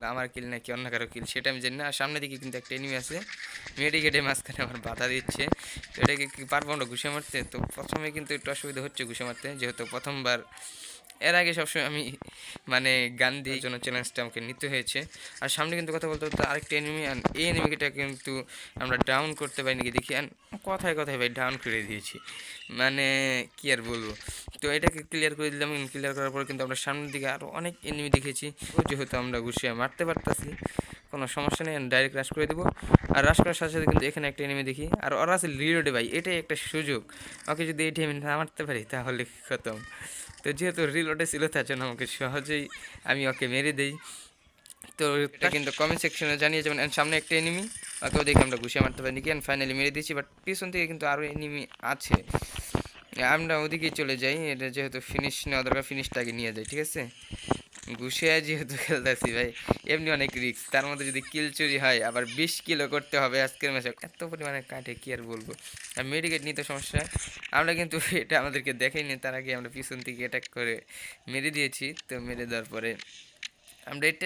আমার কিল নাকি অন্য কারো কিল সেটা আমি জানি না। আর সামনের দিকে কিন্তু একটা এনিমি আছে, মেডিকেটের মাঝখানে আমার বাধা দিচ্ছে। তো এটাকে কি পারবো আমরা ঘুষে মারতে? তো প্রথমে কিন্তু একটু অসুবিধা হচ্ছে ঘুষে মারতে, যেহেতু প্রথমবার। এর আগে সবসময় আমি মানে গান দিয়ে জন্য চ্যালেঞ্জটা আমাকে নিতে হয়েছে। আর সামনে কিন্তু কথা বলতে বলতে আরেকটা এনিমি, এই এনিমিটা কিন্তু আমরা ডাউন করতে পারি নাকি দেখি। কথায় কথায় ভাই ডাউন করে দিয়েছি, মানে কি আর বলবো। তো এটাকে ক্লিয়ার করে দিলাম। ক্লিয়ার করার পর কিন্তু আমরা সামনের দিকে আরও অনেক এনিমি দেখেছি, যেহেতু আমরা ঘুষিয়ে মারতে পারতাছি, কোনো সমস্যা নেই, ডাইরেক্ট রাশ করে দেবো। আর রাশ করার সাথে সাথে কিন্তু এখানে একটা এনিমি দেখি, আর ওরা আছে রিলোডে ভাই, এটাই একটা সুযোগ। ওকে যদি এই টাইমে না মারতে পারি তাহলে খতম। তো যেহেতু রিলোডে ছিল তার জন্য আমাকে সহজেই আমি ওকে মেরে দেই। তো এটা কিন্তু কমেন্ট সেকশনে জানিয়ে যাবেন। অ্যান্ড সামনে একটা এনিমি, ওকেও দেখে আমরা ঘুষিয়ে মারতে পারি নাকি, অ্যান্ড ফাইনালি মেরে দিয়েছি। বাট পিছন থেকে কিন্তু আরও এনিমি আছে, আমরা ওদিকেই চলে যাই। এটা যেহেতু ফিনিশ নেওয়া দরকার, ফিনিশটা আগে নিয়ে যাই, ঠিক আছে। ঘুষিয়ে যেহেতু খেলতেছি ভাই, এমনি অনেক রিস্ক, তার মধ্যে যদি কিল চুরি হয় আবার 20 কিলো করতে হবে আজকের ম্যাচে, এত পরিমাণে কাটে কি আর বলবো। আর মেডিকেট নিতে সমস্যা, আমরা কিন্তু এটা আমাদেরকে দেখেইনি, তার আগে আমরা পিছন থেকে অ্যাটাক করে মেরে দিয়েছি। তো মেরে দেওয়ার পরে আমরা এটা